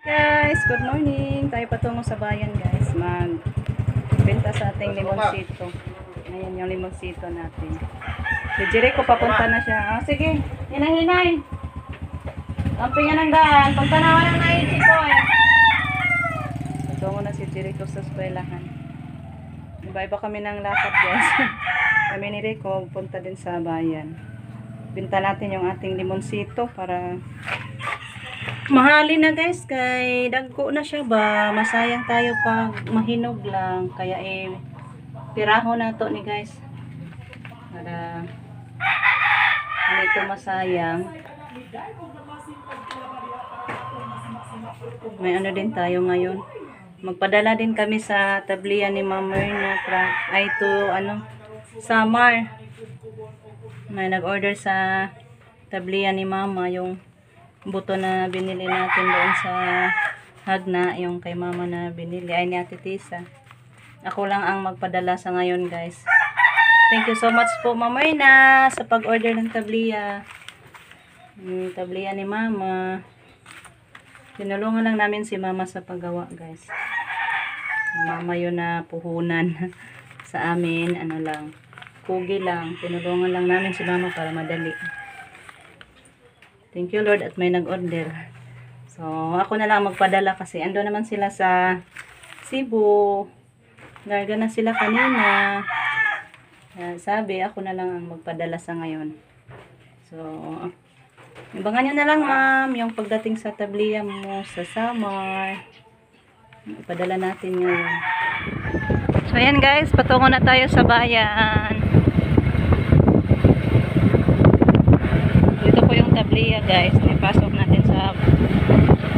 Guys, good morning. Tayo patungo sa bayan, guys. Magbenta sa ating limonsito. Ayan yung limonsito natin. Si Jericho papunta na siya. Sige, hinay-hinay. Lampingan ng daan. Pagtanawa lang na yung chiko eh. Patungo na si Jericho sa eskwelahan. Iba-iba kami ng lakad, guys. Kami ni Rico, punta din sa bayan. Binta natin yung ating limonsito para mahalin na, guys, kay dagko na siya ba, masayang tayo pag mahinog lang, kaya piraho na to ni guys para hindi ito masayang. May ano din tayo ngayon, magpadala din kami sa tablian ni Ma'am Myrna ay to Samar. May nag-order sa tablian ni Mama yung buto na binili natin doon sa Hagna, yung kay Mama na binili ay ni Ate Tisa. Ako lang ang magpadala sa ngayon, guys. Thank you so much po, Mama Myrna, sa pag-order ng tabliya. Tabliya ni Mama. Tinulungan lang namin si Mama sa paggawa, guys. Mama yun na puhunan sa amin, ano lang, kugi lang. Tinulungan lang namin si Mama para madali. Thank you, Lord, at may nag-order. So, ako na lang magpadala kasi ando naman sila sa Cebu. Larga na sila kanina. Sabi, ako na lang ang magpadala sa ngayon. So, ibangan nyo na lang, ma'am, yung pagdating sa tabliya mo sa Samar. Ipadala natin ngayon. So, ayan, guys, patungo na tayo sa bayan. Tabliya, guys, ipasok natin sa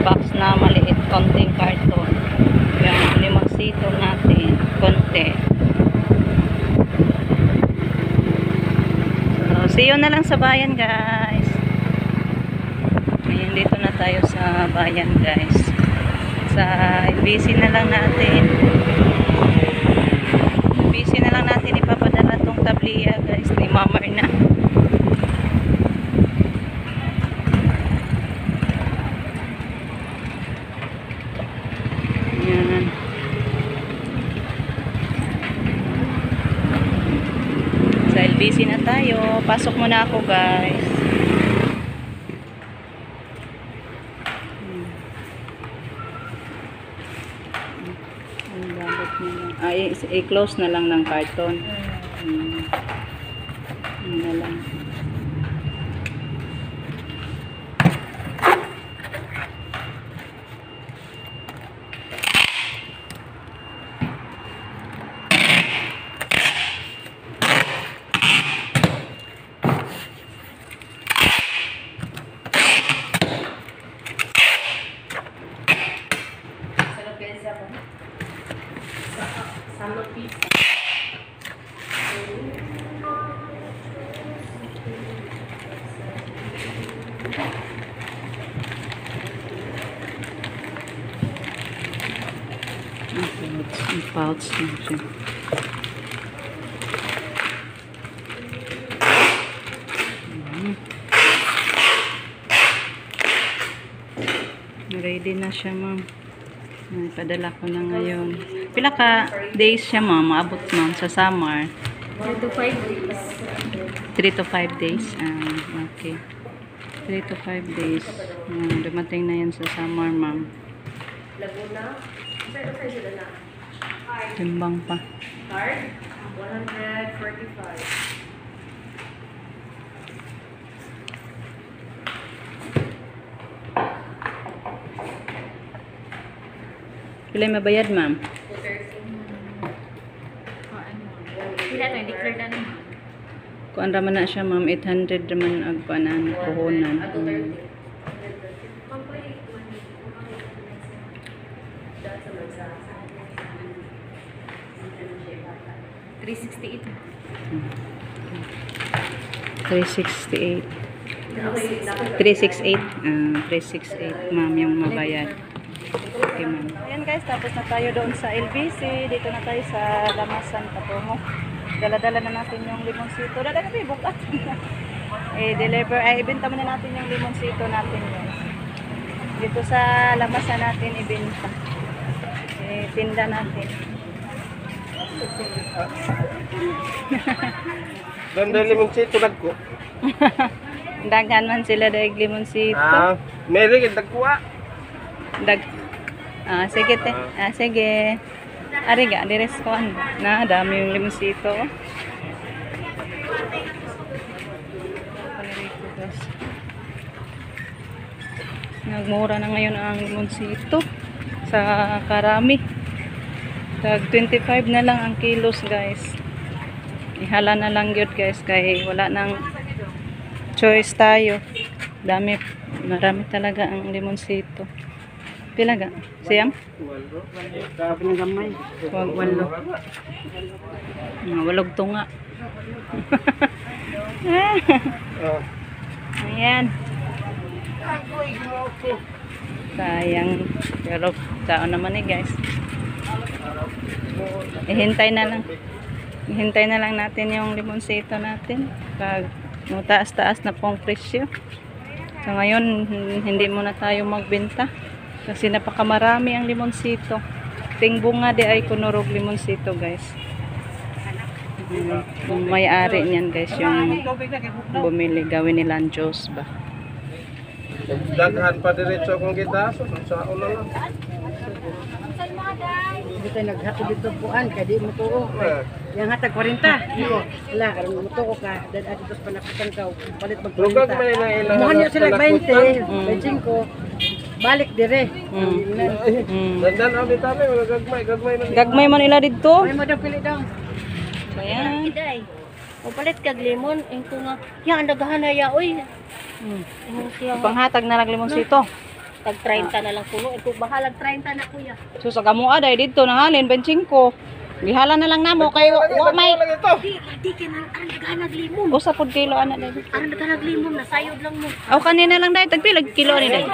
box na maliit, konting karton. Yung limonsito natin, konti. So, see you na lang sa bayan, guys. Ngayon, dito na tayo sa bayan, guys. Sa busy na lang natin. Busy na lang natin ipapadala tong tabliya, guys, ni Mama Myrna. Dahil busy na tayo, pasok muna ako, guys. I-close na lang ng karton. Na lang. Pouch natin. Ready na siya, ma'am. Padala ko na ngayon. Pila ka days siya, ma'am? Maabot, ma'am, sa Samar? 3 to 5 days. 3 to 5 days. Okay. 3 to 5 days. Dumating na yan sa Samar, ma'am. Laguna. Saan sila na? Timbang pa. Card? 145. Pila mabayad, ma'am? Pila to, declare na naman. Kuan raman na siya, ma'am. 800 raman ang panan, puhunan. 368. 368. 368. 368, ma'am, yung mabayad. Okay, ma'am. Ayan, guys, tapos na tayo doon sa LBC. Dito na tayo sa Damasan, patungo. Dala-dala na natin yung limonsito. Dala kami, bukas. Ibenta muna natin yung limonsito natin, guys. Dito sa lamasan natin ibenta. Tinda natin. Ganda limonsito dagko. Daghan man sila daig limonsito. Mary dagko. Sige te. Sige. Ari ga, deres ko na dami yung limonsito. Nagmura na ngayon ang limonsito sa karami. Tag 25 na lang ang kilos, guys. Ihala na lang yun, guys, kay wala nang choice tayo. Marami talaga ang limonsito. Pila ga? Siyam? Sabi ng gamay. Walo. Walog tunga. Ayan. Sayang. Pero taon naman eh, guys. Ihintay na lang natin yung limonsito natin. Pag taas-taas na pong presyo. So ngayon, hindi muna tayo magbenta. Kasi napakamarami ang limonsito. Ting bunga di ay kunurog limonsito, guys. Yung may-ari niyan, guys, yung bumili, gawin nilang juice ba. Daghan pa diretso kung kita. Sa ulo lang. Hindi tayo naghatod dito buwan, kaya di mo tuo. Yang hatag 40. Iko, wala, karon mo tuo ka. Dan at ito panakutan ka, palit mag 40. Lugag may na ilang. Muhan niya sila 20, 25. Balik dire. Dandan ang bitame, wala gagmay man. Gagmay man ila dito. May mo daw pili daw. Ayan. Iday. O palit kag lemon, ingko nga. Ya, andagahan na ya, oy. Panghatag na lang limonsito. Tag 30 na lang puno. Ito bahalag 30 na kuya. So sa gamua day dito na halin 25. Gihala na lang namo kay wa may Di ka na, aran naghahan naglimon. usa pud kilo ana day. Aran naghahan naglimon, nasayod lang mo. Aw kanina lang day tagpila kilo ni day.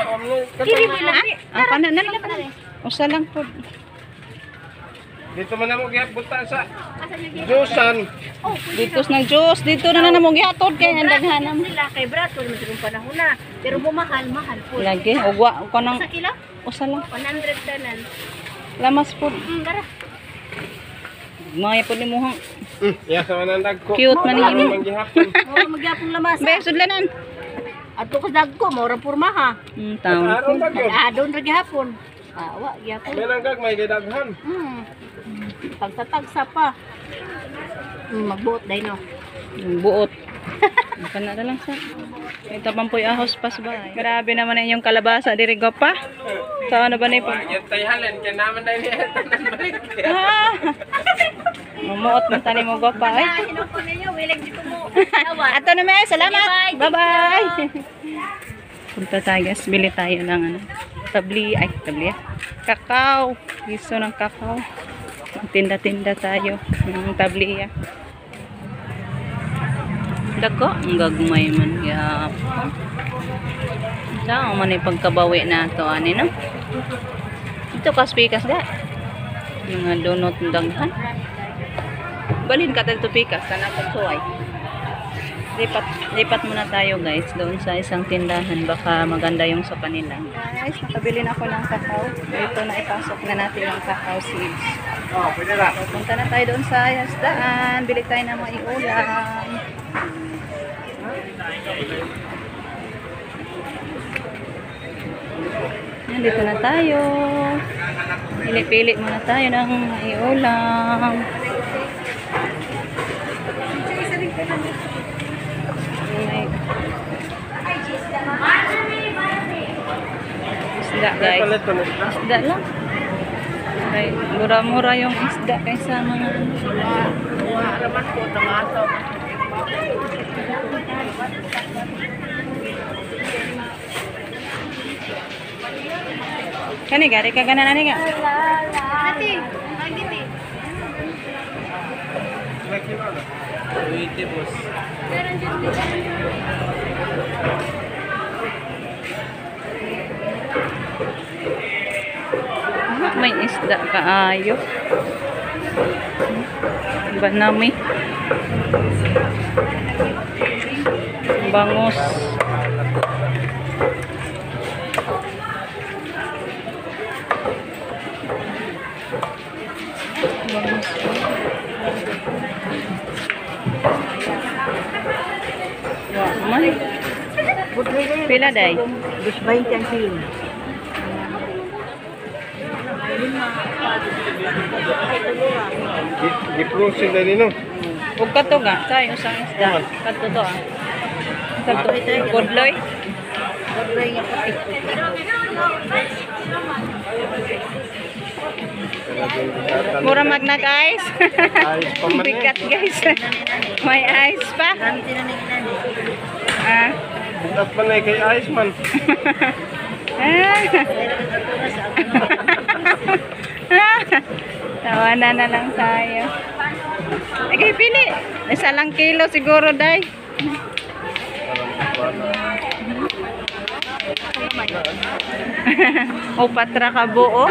Dili mo lang. Kana na lang. Usa lang pud. Dito man na mo gibuta sa juicean. Oh, Dito nang juice, dito na namo gihatod kay andaghanam. sila kay Brato, naman sigong panahon na. Pero bumahal, mahal po. Lagi ugwa ko nang Sa kilo? usa lang. 100 tanan. Lamas pud. Tara. Maya pud ni mo Ya sa man dagko. cute man ni mo. Manggihapon. Mo magyapong lamas. Be sudlanan. Ato ko dagko, mora pormaha. Taon. Aron ba gyud? Adon ra gihapon. Wa gyapon. May lang gagmay kay daghan. Tagsa-tagsa pa. Magbuot day no. Yung buot. Kana na lang sa. Ito pampoy ahos pas ba. Grabe naman yung kalabasa diri go pa. Saan na ba ni pa? Yan tayalan kay naman dai ni tanan balik. Mumuot man tani mo go pa. Ay. Hinog ko ninyo, wilag dito mo. Ato na may salamat. Bye-bye. Punta tayo guys, bili tayo ng ano. Tabli, kakao. Piso ng kakao. Tinda-tinda tayo ng tabliya. Dako, ang gagmay man gyap. Saan man ipagkabawi na to ani no? Ito kaspikas da. Mga donut daghan. Balhin ka dito pikas kana ko suway. Lipat muna tayo guys doon sa isang tindahan, baka maganda yung sa kanila. Guys, nakabili na ako ng kakao. Ito na ipasok na natin yung kakao seeds. Oh, pwede ra. So, punta na tayo doon sa yasdaan. Bili tayo ng mga ulam. Yan, dito na tayo. Pili-pili muna tayo ng mga ulam. Isda guys. Isda lang. Okay, mura-mura yung isda kaysa mga kani gari ka ganan ani ga. Ati, magiti. Wait, boss. May isda kaayo. Banami. Bangus. Pila day? 2.20 ang kilo. Gi-frozen na nino. Ug kato ga, say usang isda. Kato to ah. Kato godloy. Godloy nga puti. Mura mag nag-ice. Ayos pa man eh. Bigat guys. May ice pa. Ah. Bukas pa na kay ayos man. Tawanan na lang tayo. Okay, pili. Isa lang kilo siguro, day. O patra ka buo.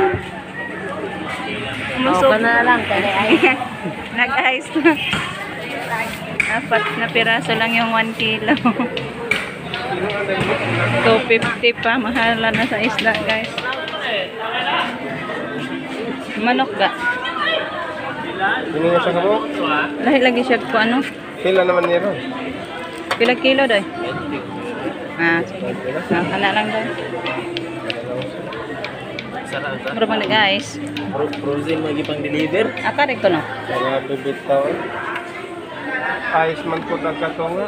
Ka na lang, kaya ay. Nag-ice na. Apat na piraso lang yung 1 kilo. 250 pa. Mahala na sa isda, guys. Manok ga. Sino nga sa kamo? Lahi lagi siya ko ano. Pila naman niya ron. Pila kilo, day? Ah, sige. Kana lang, day. Mura man guys. Frozen mo pang deliver. Akari ko no. Kaya bibitaw. Ayos man po ang katunga.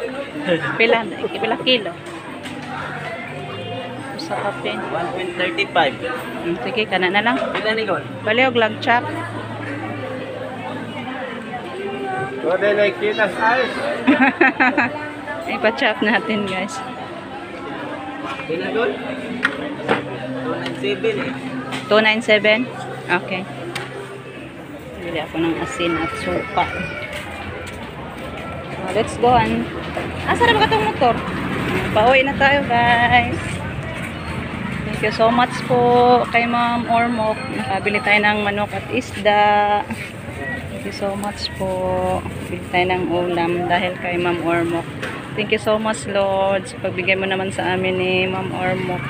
Pila, pila kilo. Sa kape. 1.35. Sige, kana na lang. Pila ni Gon? Bali og lag chop. So, dahil nakikita sa ayos. Ipa-chop natin, guys. Pila Gon? 297 eh. 297. Okay. Bili ako ng asin at suka. Let's go on. Asa na ba katong motor? Pauwi na tayo, guys. Thank you so much po kay Ma'am Ormoc. Nakabili tayo ng manok at isda. Thank you so much po. Bili tayo ng ulam dahil kay Ma'am Ormoc. Thank you so much, Lord. Sa pagbigay mo naman sa amin ni Ma'am Ormoc.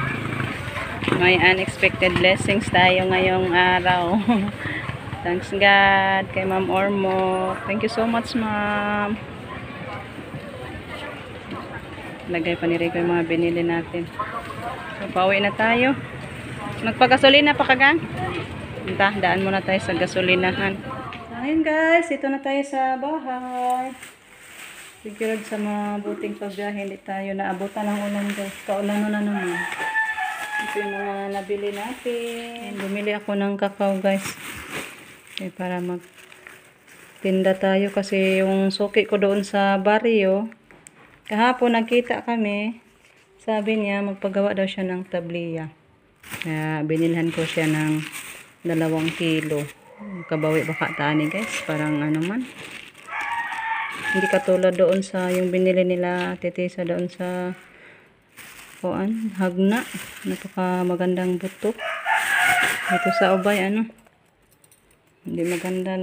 May unexpected blessings tayo ngayong araw. Thanks God kay Ma'am Ormoc. Thank you so much, Ma'am. Lagay pa ni Rico yung mga binili natin. So, pauwi na tayo. Magpagasolina pa kagang? Daan muna tayo sa gasolinahan. Ayun guys, ito na tayo sa bahay. Sigurad sa mabuting pagbiyahe, hindi tayo naabutan ng ulan guys. Kaulan na naman. Ito yung mga nabili natin. Bumili ako ng kakao guys. Okay, para magtinda tayo kasi yung suki ko doon sa barrio, kahapon nagkita kami, sabi niya magpagawa daw siya ng tabliya. Kaya binilhan ko siya ng 2 kilo. Kabawi baka tani guys, parang ano man. Hindi katulad doon sa yung binili nila titisa doon sa kuan, Hagna. Napaka magandang buto. Dito sa Ubay ano. Hindi maganda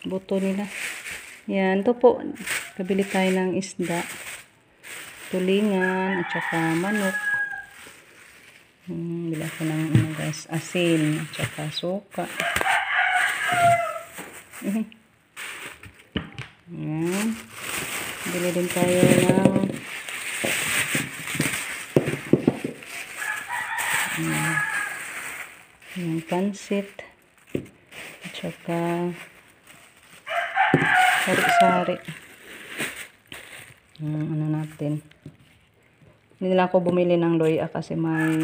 buto nila. Yan, to po. Kabili tayo ng isda. Tulingan at saka manok. Bili ako ng ano guys, asin at saka suka. Yan. Bili din tayo ng yung pansit at saka sari-sari. Ano natin, hindi nila ako bumili ng loya kasi may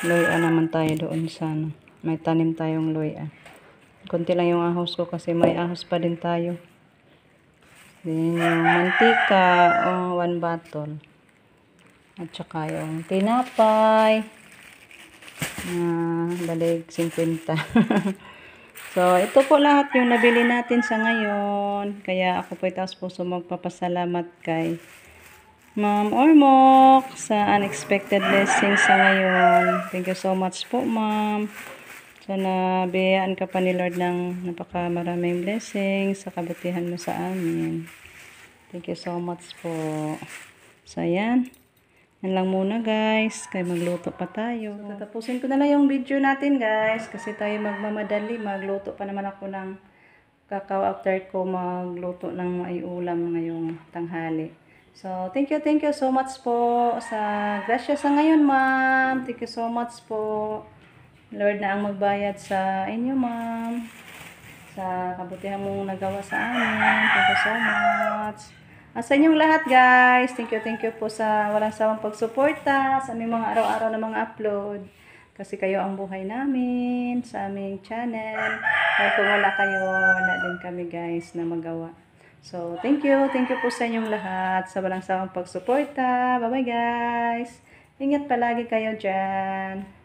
loya naman tayo doon sa ano. May tanim tayong loya. Konti lang yung ahos ko kasi may ahos pa din tayo. Then yung mantika, 1 bottle. At saka yung tinapay. Balik 50. So, ito po lahat yung nabili natin sa ngayon. Kaya ako po taos puso magpapasalamat kay Ma'am Ormoc sa unexpected blessings sa ngayon. Thank you so much po, Ma'am. Sana biyayaan ka pa ni Lord ng napakamaraming blessings sa kabutihan mo sa amin. Thank you so much po. So, ayan. Yan lang muna guys, kaya magluto pa tayo. So, tatapusin ko na lang yung video natin guys, kasi tayo magmamadali, magluto pa naman ako ng kakao after ko magluto ng maiulam ngayong tanghali. So, thank you so much po sa grasya sa ngayon, ma'am. Thank you so much po. Lord na ang magbayad sa inyo, ma'am. Sa kabutihan mong nagawa sa amin. Thank you so much. Sa inyong lahat, guys. Thank you po sa walang sawang pagsuporta sa aming mga araw-araw na mga upload. Kasi kayo ang buhay namin sa aming channel. Kaya kung wala kayo, wala din kami, guys, na magawa. So, thank you po sa inyong lahat sa walang sawang pagsuporta. Bye-bye, guys. Ingat palagi kayo dyan.